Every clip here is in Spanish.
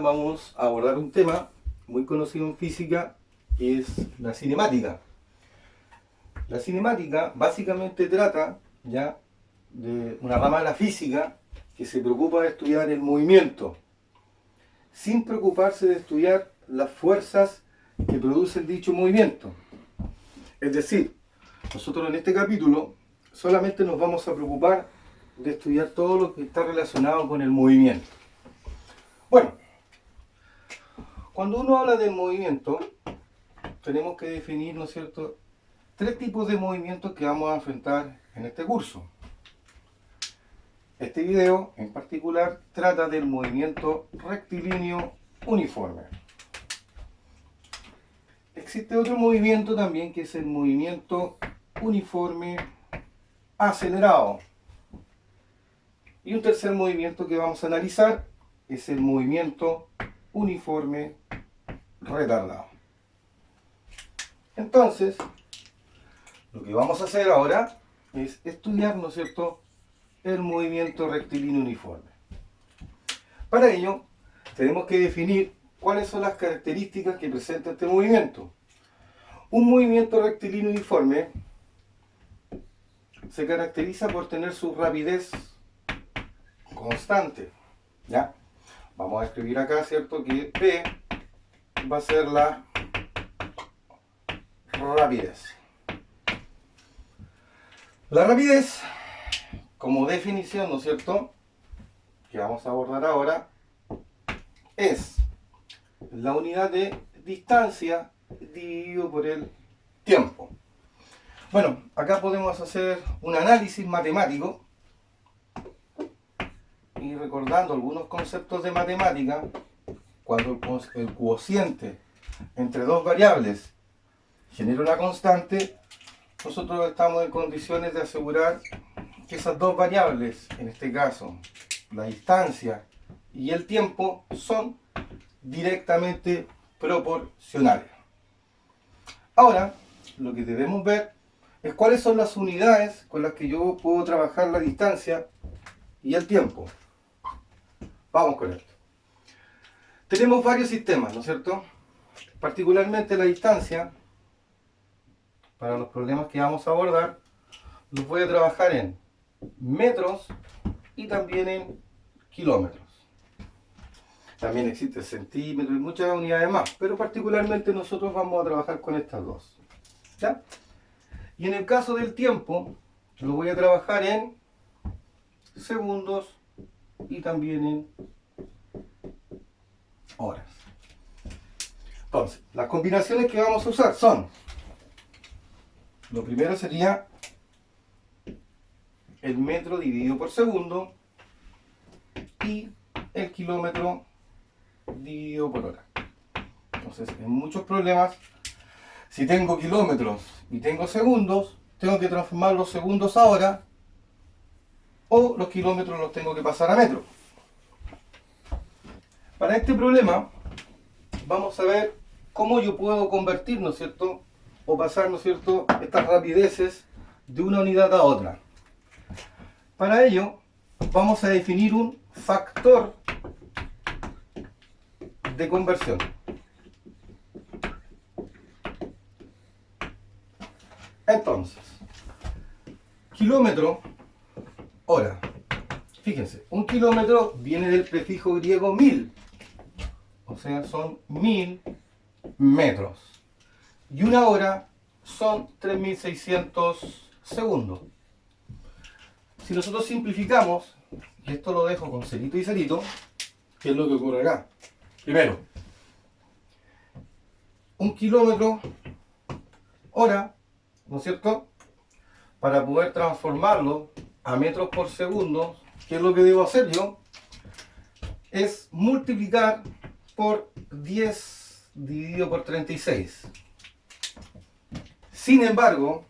vamos a abordar un tema muy conocido en física, que es la cinemática. La cinemática básicamente trata ya de una rama de la física que se preocupa de estudiar el movimiento, sin preocuparse de estudiar las fuerzas que producen dicho movimiento. Es decir, nosotros en este capítulo solamente nos vamos a preocupar de estudiar todo lo que está relacionado con el movimiento. Bueno, cuando uno habla del movimiento, tenemos que definir, ¿no es cierto?, tres tipos de movimientos que vamos a enfrentar en este curso. Este video en particular trata del movimiento rectilíneo uniforme. Existe otro movimiento también que es el movimiento uniforme acelerado. Y un tercer movimiento que vamos a analizar es el movimiento uniforme retardado. Entonces, lo que vamos a hacer ahora es estudiar, ¿no es cierto?, el movimiento rectilíneo uniforme. Para ello, tenemos que definir cuáles son las características que presenta este movimiento. Un movimiento rectilíneo uniforme se caracteriza por tener su rapidez constante. ¿Ya? Vamos a escribir acá, ¿cierto?, que P va a ser la rapidez. La rapidez, como definición, ¿no es cierto?, que vamos a abordar ahora, es la unidad de distancia dividido por el tiempo. Bueno, acá podemos hacer un análisis matemático y recordando algunos conceptos de matemática, cuando el cociente entre dos variables genera una constante, nosotros estamos en condiciones de asegurar que esas dos variables, en este caso la distancia y el tiempo, son directamente proporcionales. Ahora, lo que debemos ver es cuáles son las unidades con las que yo puedo trabajar la distancia y el tiempo. Vamos con esto. Tenemos varios sistemas, ¿no es cierto? Particularmente la distancia, para los problemas que vamos a abordar, los voy a trabajar en metros y también en kilómetros. También existe centímetros y muchas unidades más, pero particularmente nosotros vamos a trabajar con estas dos. ¿Ya? Y en el caso del tiempo, lo voy a trabajar en segundos y también en horas. Entonces, las combinaciones que vamos a usar son, lo primero sería el metro dividido por segundo y el kilómetro dividido por hora. Entonces, en muchos problemas, si tengo kilómetros y tengo segundos, tengo que transformar los segundos a hora o los kilómetros los tengo que pasar a metros. Para este problema, vamos a ver cómo yo puedo convertir, ¿no es cierto?, o pasar, ¿no es cierto?, estas rapideces de una unidad a otra. Para ello, vamos a definir un factor de conversión. Entonces, kilómetro, hora. Fíjense, un kilómetro viene del prefijo griego mil, o sea, son 1000 metros. Y una hora son 3600 segundos. Si nosotros simplificamos, y esto lo dejo con cerito y cerito, ¿qué es lo que ocurre acá? Primero, un kilómetro hora, ¿no es cierto? Para poder transformarlo a metros por segundo, ¿qué es lo que debo hacer yo? Es multiplicar por 10 dividido por 36. Sin embargo,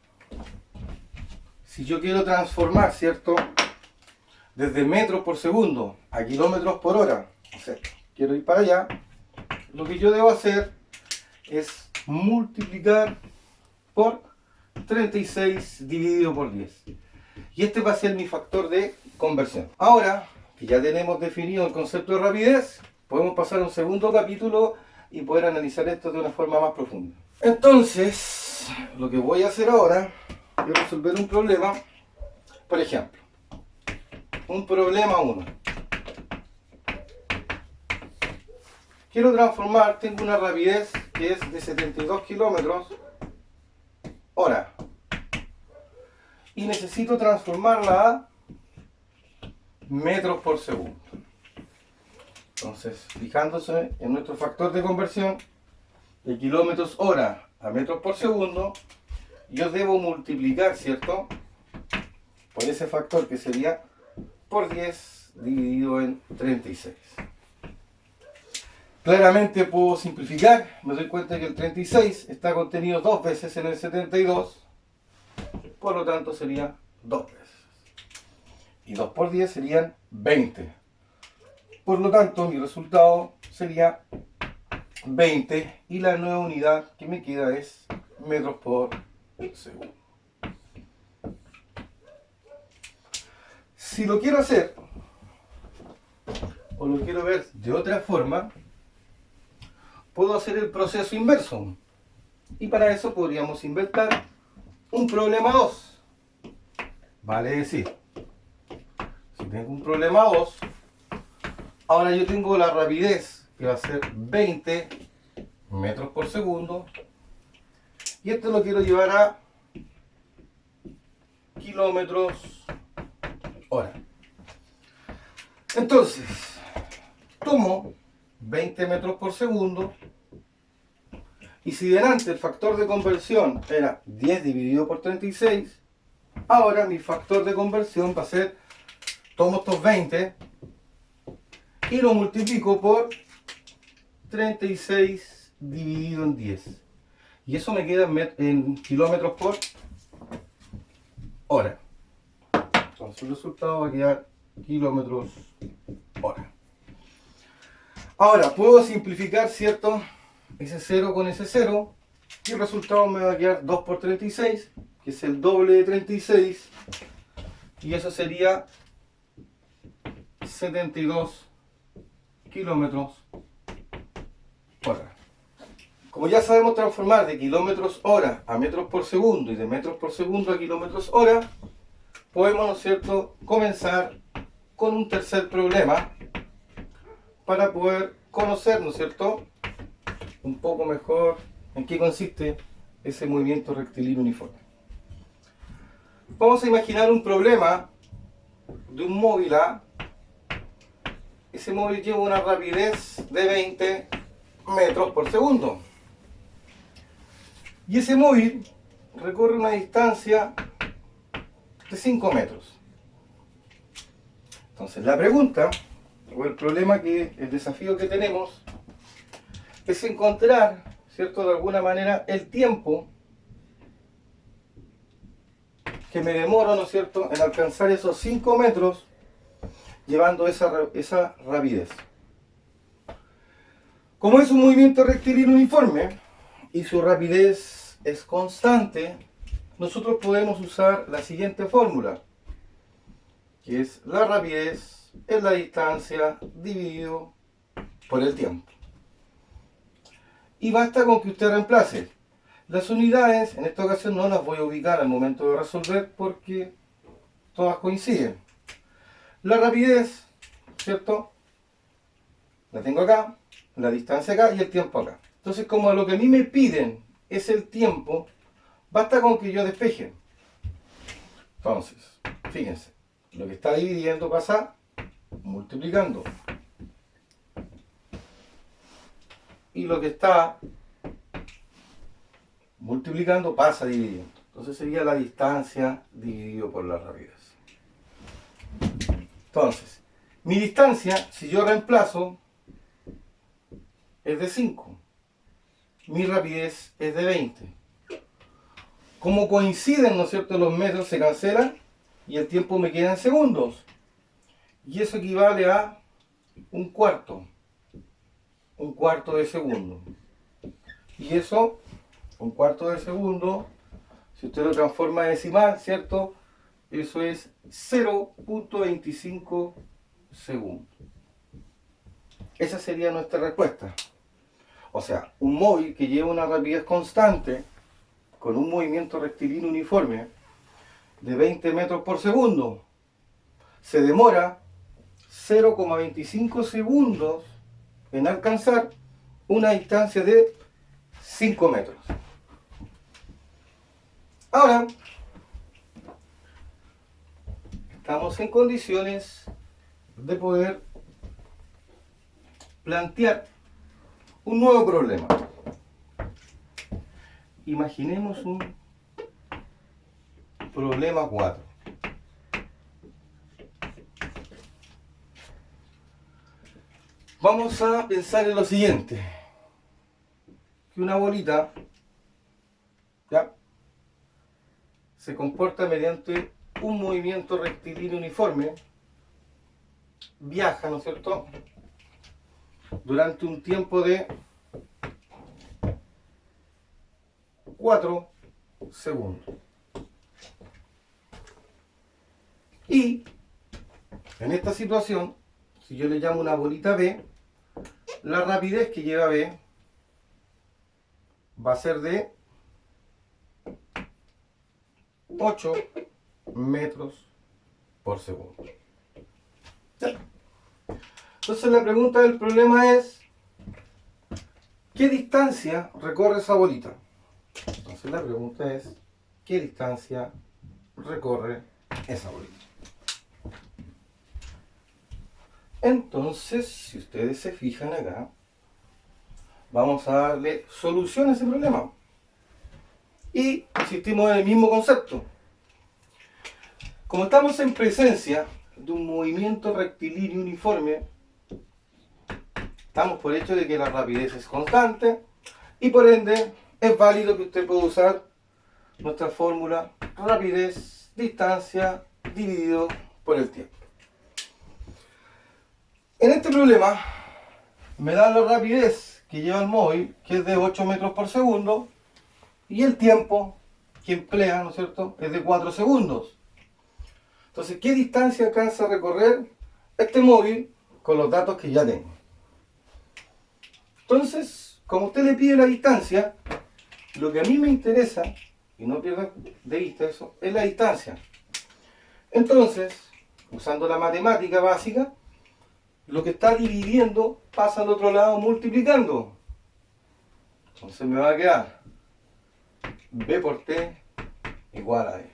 si yo quiero transformar, ¿cierto?, desde metros por segundo a kilómetros por hora, o sea, quiero ir para allá, lo que yo debo hacer es multiplicar por 36 dividido por 10. Y este va a ser mi factor de conversión. Ahora que ya tenemos definido el concepto de rapidez, podemos pasar a un segundo capítulo y poder analizar esto de una forma más profunda. Entonces, lo que voy a hacer ahora es resolver un problema. Por ejemplo, un problema 1. Quiero transformar, tengo una rapidez que es de 72 kilómetros hora y necesito transformarla a metros por segundo. Entonces, fijándose en nuestro factor de conversión de kilómetros hora a metros por segundo, yo debo multiplicar, ¿cierto?, por ese factor que sería por 10 dividido en 36. Claramente puedo simplificar, me doy cuenta que el 36 está contenido 2 veces en el 72, por lo tanto sería 2 veces. Y 2 por 10 serían 20. Por lo tanto, mi resultado sería 20 y la nueva unidad que me queda es metros por segundo. Si lo quiero hacer o lo quiero ver de otra forma, puedo hacer el proceso inverso. Y para eso podríamos inventar un problema 2. Vale decir, si tengo un problema 2, ahora yo tengo la rapidez que va a ser 20 metros por segundo. Y esto lo quiero llevar a kilómetros hora. Entonces, tomo 20 metros por segundo. Y si delante el factor de conversión era 10 dividido por 36, ahora mi factor de conversión va a ser, tomo estos 20 y lo multiplico por 36 dividido en 10. Y eso me queda en kilómetros por hora. Entonces el resultado va a quedar kilómetros hora. Ahora, puedo simplificar, ¿cierto?, ese 0 con ese 0, y el resultado me va a quedar 2 por 36, que es el doble de 36, y eso sería 72 kilómetros hora. Como ya sabemos transformar de kilómetros hora a metros por segundo y de metros por segundo a kilómetros hora, podemos, ¿no es cierto?, comenzar con un tercer problema para poder conocer, ¿no es cierto?, un poco mejor en qué consiste ese movimiento rectilíneo uniforme. Vamos a imaginar un problema de un móvil A. Ese móvil lleva una rapidez de 20 metros por segundo. Y ese móvil recorre una distancia de 5 metros. Entonces la pregunta, o el problema, el desafío que tenemos, es encontrar, ¿cierto?, de alguna manera el tiempo que me demoro, ¿no es cierto?, en alcanzar esos 5 metros llevando esa rapidez. Como es un movimiento rectilíneo uniforme y su rapidez es constante, nosotros podemos usar la siguiente fórmula, que es la rapidez es la distancia dividido por el tiempo. Y basta con que usted reemplace. Las unidades, en esta ocasión no las voy a ubicar al momento de resolver porque todas coinciden. La rapidez, ¿cierto?, la tengo acá, la distancia acá y el tiempo acá. Entonces, como lo que a mí me piden es el tiempo, basta con que yo despeje. Entonces, fíjense, lo que está dividiendo pasa multiplicando. Y lo que está multiplicando pasa dividiendo. Entonces sería la distancia dividido por la rapidez. Entonces, mi distancia, si yo reemplazo, es de 5. Mi rapidez es de 20. Como coinciden, ¿no es cierto?, los metros se cancelan y el tiempo me queda en segundos. Y eso equivale a un cuarto de segundo. Y eso, un cuarto de segundo, si usted lo transforma en decimal, ¿cierto?, eso es 0.25 segundos. Esa sería nuestra respuesta. O sea, un móvil que lleva una rapidez constante con un movimiento rectilíneo uniforme de 20 metros por segundo se demora 0,25 segundos en alcanzar una distancia de 5 metros. Ahora, estamos en condiciones de poder plantear un nuevo problema. Imaginemos un problema 4. Vamos a pensar en lo siguiente. Que una bolita, ¿ya?, se comporta mediante un movimiento rectilíneo uniforme, viaja, ¿no es cierto?, durante un tiempo de 4 segundos. Y en esta situación, si yo le llamo una bolita B, la rapidez que lleva B va a ser de 8 metros por segundo. ¿Ya? Entonces la pregunta del problema es, ¿qué distancia recorre esa bolita? Entonces la pregunta es, ¿qué distancia recorre esa bolita? Entonces, si ustedes se fijan acá, vamos a darle solución a ese problema. Y insistimos en el mismo concepto. Como estamos en presencia de un movimiento rectilíneo uniforme, estamos por hecho de que la rapidez es constante y por ende es válido que usted pueda usar nuestra fórmula rapidez, distancia, dividido por el tiempo. En este problema me da la rapidez que lleva el móvil, que es de 8 metros por segundo, y el tiempo que emplea, ¿no es cierto?, es de 4 segundos. Entonces, ¿qué distancia alcanza a recorrer este móvil con los datos que ya tengo? Entonces, como usted le pide la distancia, lo que a mí me interesa, y no pierdan de vista eso, es la distancia. Entonces, usando la matemática básica, lo que está dividiendo pasa al otro lado multiplicando. Entonces me va a quedar B por T igual a E.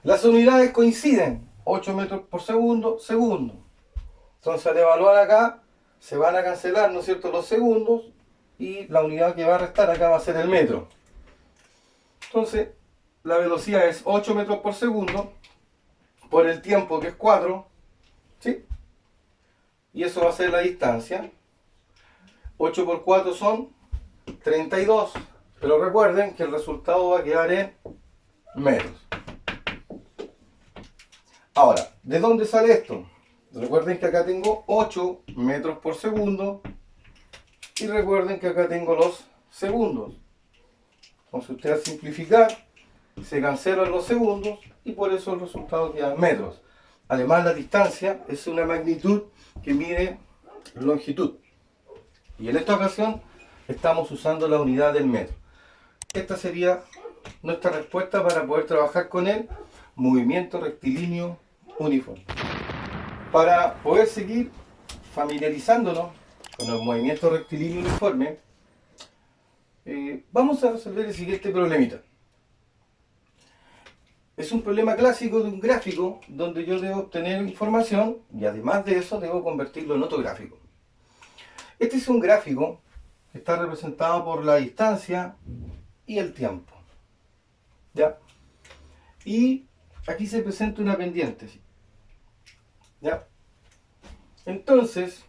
Las unidades coinciden, 8 metros por segundo, segundo. Entonces al evaluar acá, se van a cancelar, ¿no es cierto?, los segundos, y la unidad que va a restar acá va a ser el metro. Entonces, la velocidad es 8 metros por segundo, por el tiempo que es 4, ¿sí? Y eso va a ser la distancia. 8 por 4 son 32, pero recuerden que el resultado va a quedar en metros. Ahora, ¿de dónde sale esto? Recuerden que acá tengo 8 metros por segundo y recuerden que acá tengo los segundos. Entonces usted al simplificar se cancelan los segundos y por eso el resultado queda en metros. Además, la distancia es una magnitud que mide longitud. Y en esta ocasión estamos usando la unidad del metro. Esta sería nuestra respuesta para poder trabajar con el movimiento rectilíneo uniforme. Para poder seguir familiarizándonos con el movimiento rectilíneo uniforme, vamos a resolver el siguiente problemita. Es un problema clásico de un gráfico donde yo debo obtener información y además de eso debo convertirlo en otro gráfico. Este es un gráfico que está representado por la distancia y el tiempo. ¿Ya? Y aquí se presenta una pendiente. ¿Ya? Entonces,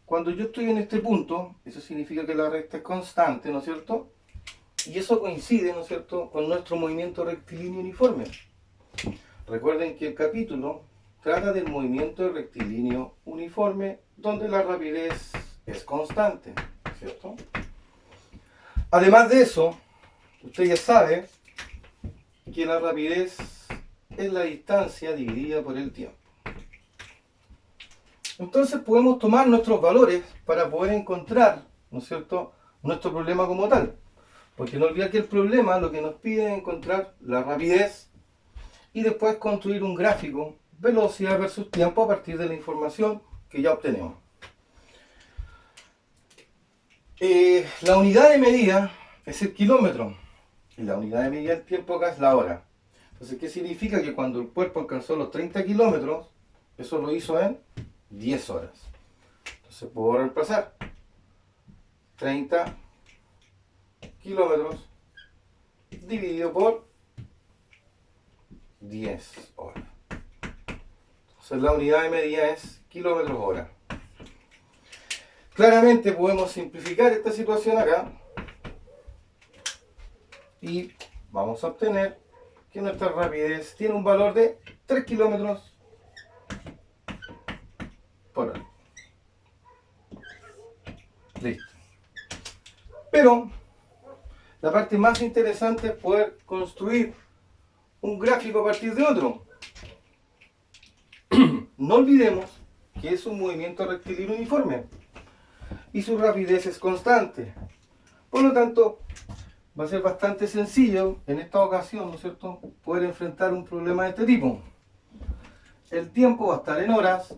cuando yo estoy en este punto, eso significa que la recta es constante, ¿no es cierto? Y eso coincide, ¿no es cierto?, con nuestro movimiento rectilíneo uniforme. Recuerden que el capítulo trata del movimiento rectilíneo uniforme, donde la rapidez es constante, ¿cierto? Además de eso, usted ya sabe que la rapidez es la distancia dividida por el tiempo. Entonces podemos tomar nuestros valores para poder encontrar, ¿no es cierto?, nuestro problema como tal. Porque no olvidar que el problema lo que nos pide es encontrar la rapidez y después construir un gráfico, velocidad versus tiempo, a partir de la información que ya obtenemos. La unidad de medida es el kilómetro y la unidad de medida del tiempo acá es la hora. Entonces, ¿qué significa? Que cuando el cuerpo alcanzó los 30 kilómetros, eso lo hizo en 10 horas. Entonces puedo reemplazar 30 kilómetros dividido por 10 horas. Entonces la unidad de medida es kilómetros hora. Claramente podemos simplificar esta situación acá y vamos a obtener que nuestra rapidez tiene un valor de 3 kilómetros por hora. Listo. Pero la parte más interesante es poder construir un gráfico a partir de otro. No olvidemos que es un movimiento rectilíneo uniforme y su rapidez es constante. Por lo tanto, va a ser bastante sencillo en esta ocasión, ¿no es cierto?, poder enfrentar un problema de este tipo. El tiempo va a estar en horas,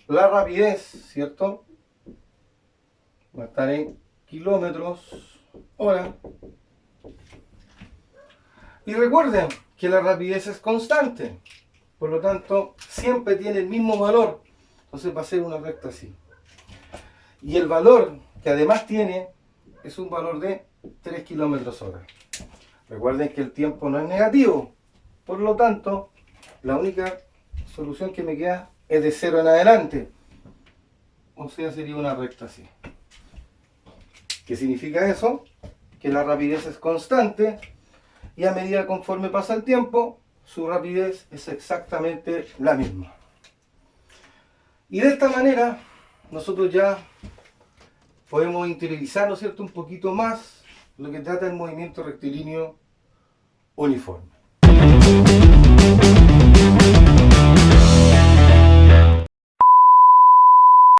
la rapidez, ¿cierto?, va a estar en kilómetros hora. Y recuerden que la rapidez es constante, por lo tanto siempre tiene el mismo valor. Entonces va a ser una recta así. Y el valor que además tiene es un valor de 3 kilómetros hora. Recuerden que el tiempo no es negativo, por lo tanto la única solución que me queda es de 0 en adelante. O sea, sería una recta así. ¿Qué significa eso? Que la rapidez es constante y a medida conforme pasa el tiempo, su rapidez es exactamente la misma. Y de esta manera, nosotros ya podemos interiorizar, ¿no es cierto?, un poquito más lo que trata el movimiento rectilíneo uniforme.